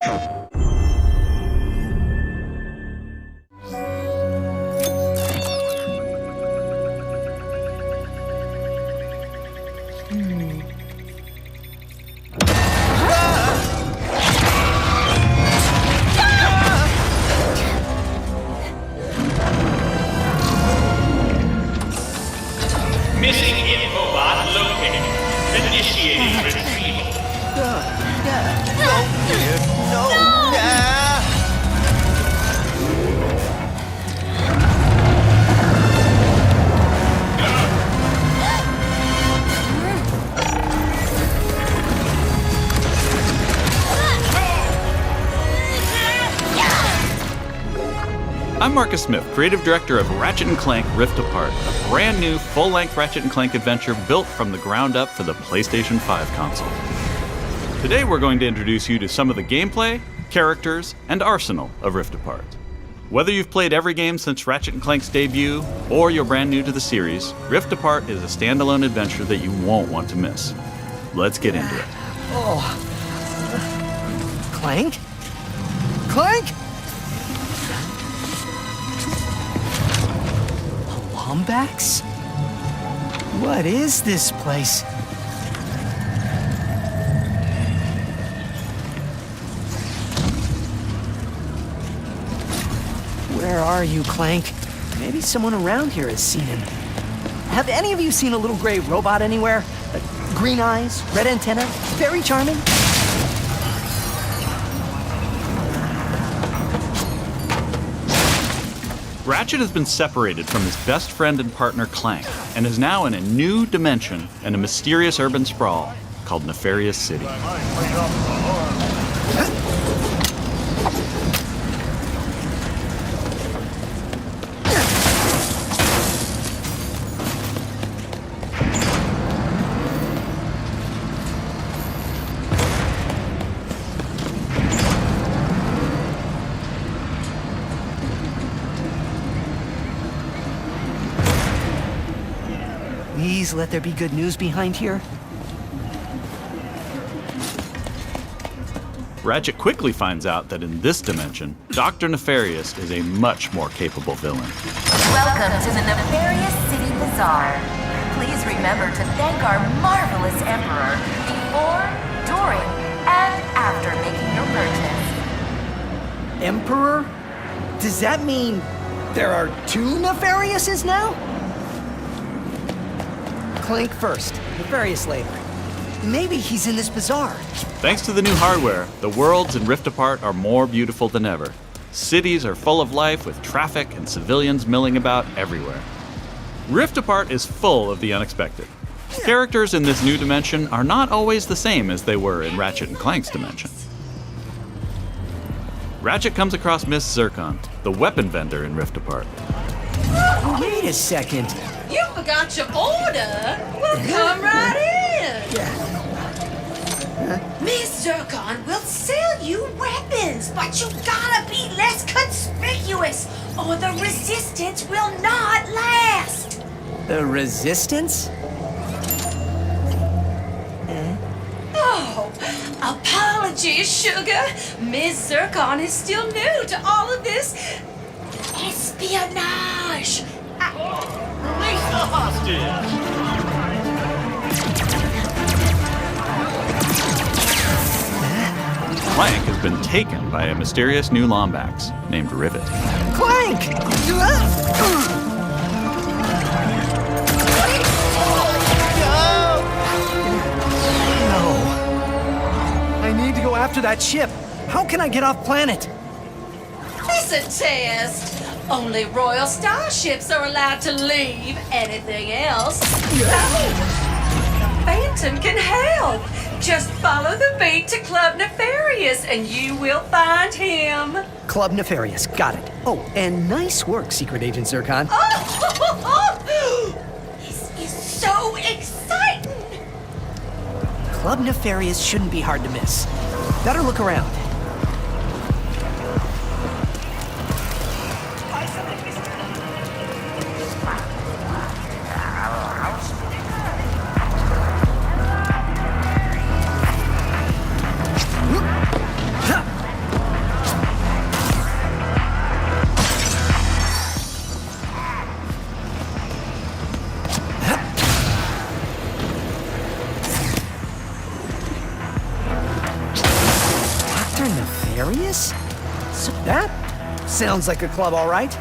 Missing infobot located. Initiating retrieval. I'm Marcus Smith, creative director of Ratchet & Clank Rift Apart, a brand new full-length Ratchet & Clank adventure built from the ground up for the PlayStation 5 console. Today we're going to introduce you to some of the gameplay, characters, and arsenal of Rift Apart. Whether you've played every game since Ratchet & Clank's debut, or you're brand new to the series, Rift Apart is a standalone adventure that you won't want to miss. Let's get into it. Clank? Clank? Lombax? What is this place? Where are you, Clank? Maybe someone around here has seen him. Have any of you seen a little gray robot anywhere? Green eyes, red antenna, very charming. Ratchet has been separated from his best friend and partner Clank, and is now in a new dimension in a mysterious urban sprawl called Nefarious City. Please let there be good news behind here. Ratchet quickly finds out that in this dimension, Dr. Nefarious is a much more capable villain. Welcome to the Nefarious City Bazaar. Please remember to thank our marvelous Emperor before, during, and after making your purchase. Emperor? Does that mean there are two Nefariouses now? Clank first, Nefarious later. Maybe he's in this bazaar. Thanks to the new hardware, the worlds in Rift Apart are more beautiful than ever. Cities are full of life with traffic and civilians milling about everywhere. Rift Apart is full of the unexpected. Characters in this new dimension are not always the same as they were in Ratchet & Clank's dimension. Ratchet comes across Miss Zircon, the weapon vendor in Rift Apart. Wait a second. You forgot your order? Well, come right in. Miss Zircon will sell you weapons, but you gotta be less conspicuous, or the resistance will not last. The Resistance? Oh, apologies, sugar. Miss Zircon is still new to all of this espionage. Release the hostage! Clank has been taken by a mysterious new Lombax named Rivet. Clank! No. I need to go after that ship. How can I get off planet? It's a test. Only royal starships are allowed to leave. Anything else? Phantom can help. Just follow the beat to Club Nefarious and you will find him. Club Nefarious, got it. Oh, and nice work, Secret Agent Zircon. This is so exciting. Club Nefarious shouldn't be hard to miss. Better look around. Nefarious? So that sounds like a club, all right.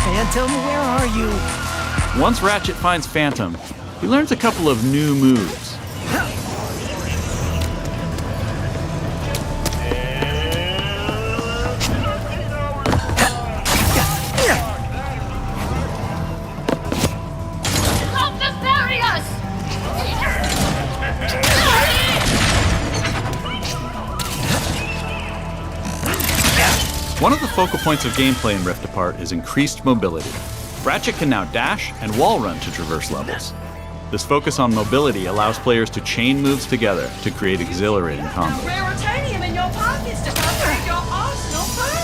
Phantom, where are you? Once Ratchet finds Phantom, he learns a couple of new moves. One of the focal points of gameplay in Rift Apart is increased mobility. Ratchet can now dash and wall run to traverse levels. This focus on mobility allows players to chain moves together to create exhilarating combos.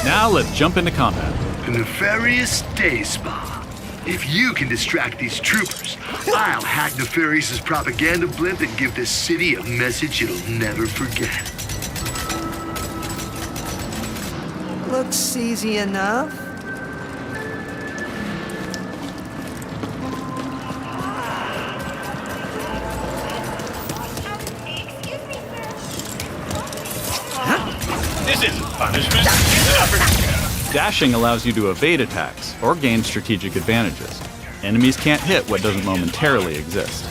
Now let's jump into combat. The Nefarious Day Spa. If you can distract these troopers, I'll hack Nefarious's propaganda blimp and give this city a message it'll never forget. Looks easy enough. This isn't punishment. It's an opportunity. Dashing allows you to evade attacks or gain strategic advantages. Enemies can't hit what doesn't momentarily exist.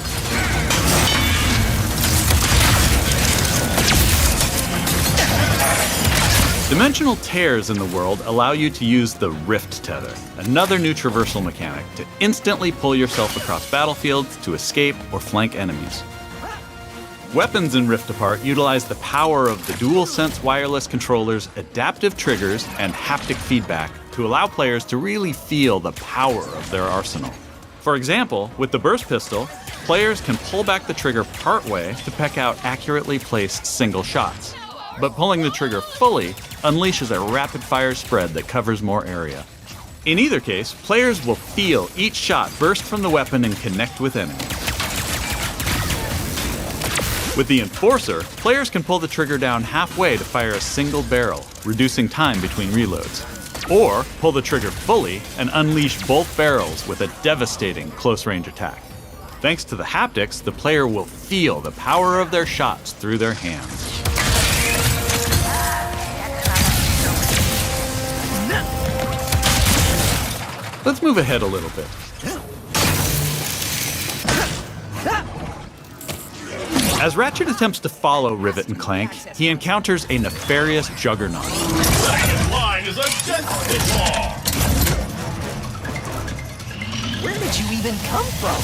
Dimensional tears in the world allow you to use the Rift Tether, another new traversal mechanic to instantly pull yourself across battlefields to escape or flank enemies. Weapons in Rift Apart utilize the power of the DualSense wireless controller's adaptive triggers and haptic feedback to allow players to really feel the power of their arsenal. For example, with the burst pistol, players can pull back the trigger partway to peck out accurately placed single shots. But pulling the trigger fully unleashes a rapid-fire spread that covers more area. In either case, players will feel each shot burst from the weapon and connect with enemies. With the Enforcer, players can pull the trigger down halfway to fire a single barrel, reducing time between reloads. Or pull the trigger fully and unleash both barrels with a devastating close-range attack. Thanks to the haptics, the player will feel the power of their shots through their hands. Let's move ahead a little bit. As Ratchet attempts to follow Rivet and Clank, he encounters a nefarious juggernaut. Second line is against the law. Where did you even come from?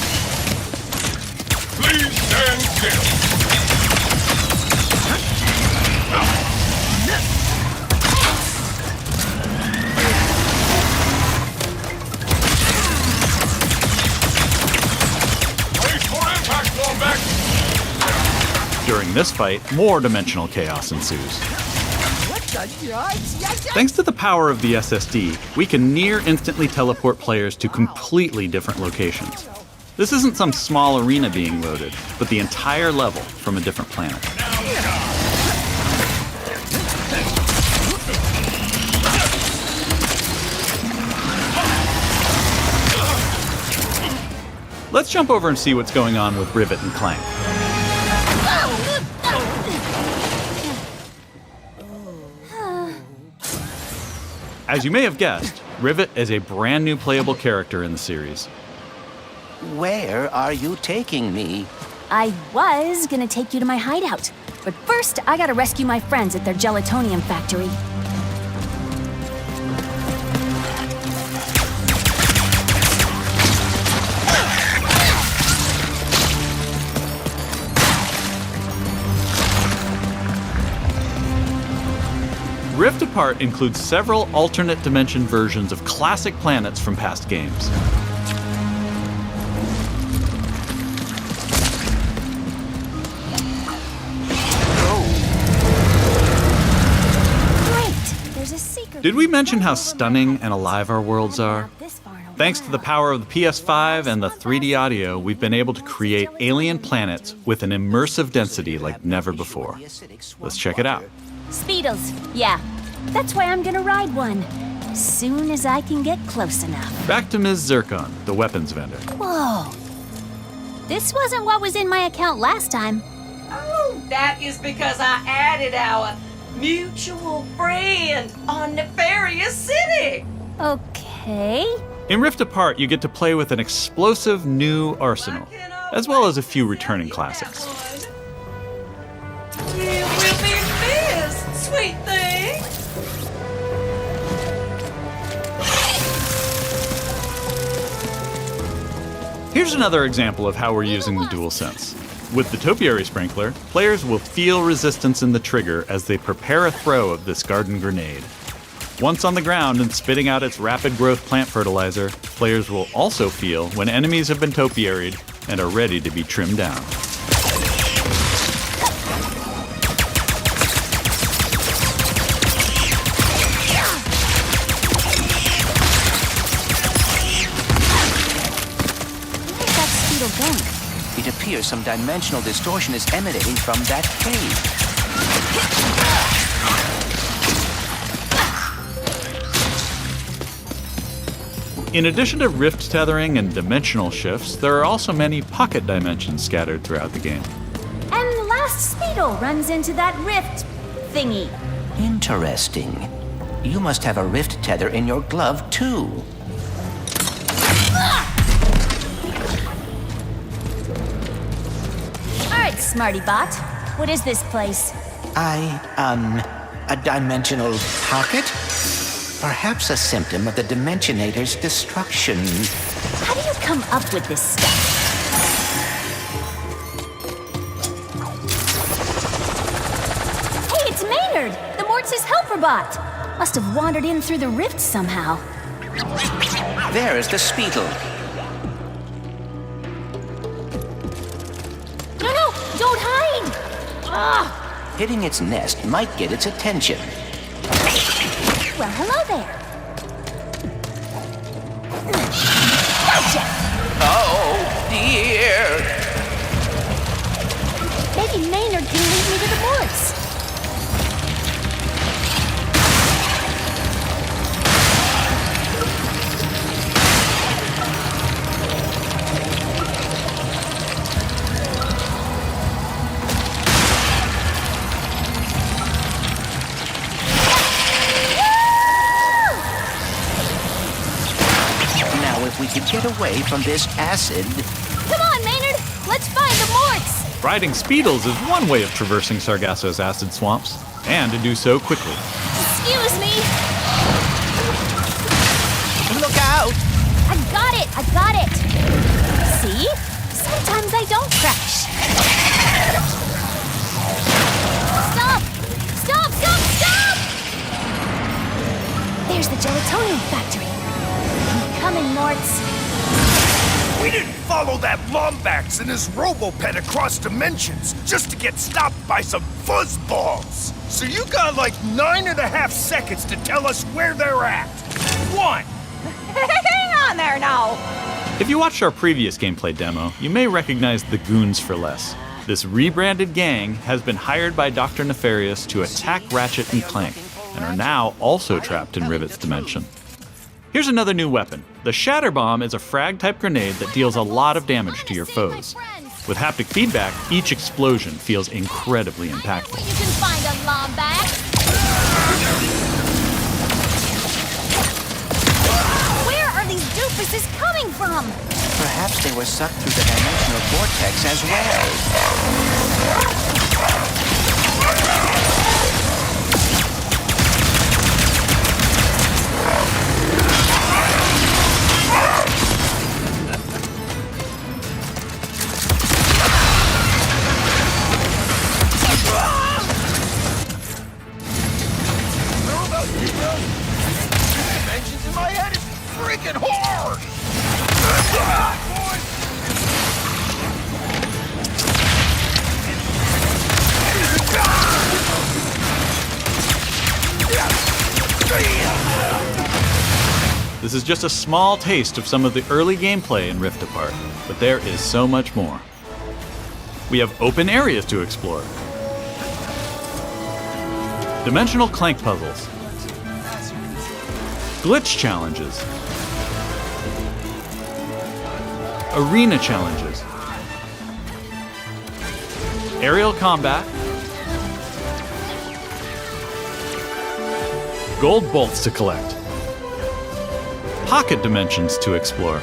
Please stand still. Wait for impact, fall back. During this fight, more dimensional chaos ensues. Thanks to the power of the SSD, we can near instantly teleport players to completely different locations. This isn't some small arena being loaded, but the entire level from a different planet. Let's jump over and see what's going on with Rivet and Clank. As you may have guessed, Rivet is a brand new playable character in the series. Where are you taking me? I was gonna take you to my hideout, but first I gotta rescue my friends at their gelatonium factory. Rift Apart includes several alternate dimension versions of classic planets from past games. Great! There's a secret. Did we mention how stunning and alive our worlds are? This far Thanks to the power of the PS5 and the 3D audio, we've been able to create alien planets with an immersive density like never before. Let's check it out. Speedles, yeah. That's why I'm gonna ride one. Soon as I can get close enough. Back to Ms. Zircon, the weapons vendor. Whoa. This wasn't what was in my account last time. Oh, that is because I added our mutual friend on Nefarious City. Okay. In Rift Apart, you get to play with an explosive new arsenal, as well as a few returning classics. You will be missed, sweet thing. Here's another example of how we're using the DualSense. With the topiary sprinkler, players will feel resistance in the trigger as they prepare a throw of this garden grenade. Once on the ground and spitting out its rapid growth plant fertilizer, players will also feel when enemies have been topiaried and are ready to be trimmed down. Where's that Speedle going? It appears some dimensional distortion is emanating from that cave. In addition to rift tethering and dimensional shifts, there are also many pocket dimensions scattered throughout the game. And the last Speedle runs into that rift thingy. Interesting. You must have a rift tether in your glove, too. All right, Smarty Bot. What is this place? A dimensional pocket? Perhaps a symptom of the Dimensionator's destruction. How do you come up with this stuff? Hey, it's Maynard, the Mortis helper bot. Must have wandered in through the rift somehow. There is the Speedle. No, don't hide! Ah! Hitting its nest might get its attention. Well, hello there. Gotcha! Oh, dear! Maybe Maynard can lead me to the Morts. We could get away from this acid. Come on, Maynard! Let's find the Morts! Riding Speedles is one way of traversing Sargasso's acid swamps, and to do so quickly. Excuse me! Look out! I got it! See? Sometimes I don't crash. Stop! There's the gelatonium factory. Coming, Morts. We didn't follow that Lombax and his Robopet across dimensions just to get stopped by some fuzzballs. So you got like 9.5 seconds to tell us where they're at. 1. Hang on there now. If you watched our previous gameplay demo, you may recognize the Goons for Less. This rebranded gang has been hired by Dr. Nefarious to attack Ratchet and Clank, and are now also trapped in Rivet's dimension. Here's another new weapon. The Shatter Bomb is a frag-type grenade that deals a lot of damage to your foes. With haptic feedback, each explosion feels incredibly impactful. You can find a Lombax. Where are these doofuses coming from? Perhaps they were sucked through the dimensional vortex as well. Dimensions in my head is freaking hard! The This is just a small taste of some of the early gameplay in Rift Apart, but there is so much more. We have open areas to explore. Dimensional Clank puzzles. Glitch challenges. Arena challenges. Aerial combat. Gold bolts to collect. Pocket dimensions to explore.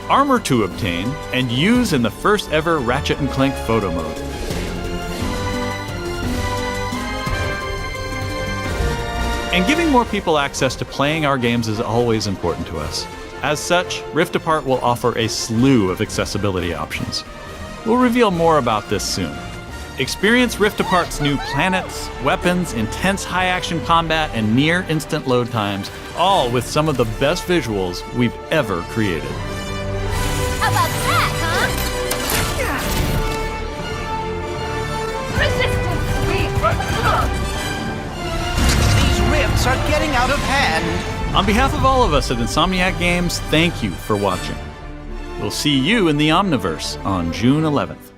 Armor to obtain and use in the first ever Ratchet & Clank photo mode. And giving more people access to playing our games is always important to us. As such, Rift Apart will offer a slew of accessibility options. We'll reveal more about this soon. Experience Rift Apart's new planets, weapons, intense high-action combat, and near-instant load times, all with some of the best visuals we've ever created. How about that, huh? These rifts are getting out of hand. On behalf of all of us at Insomniac Games, thank you for watching. We'll see you in the Omniverse on June 11th.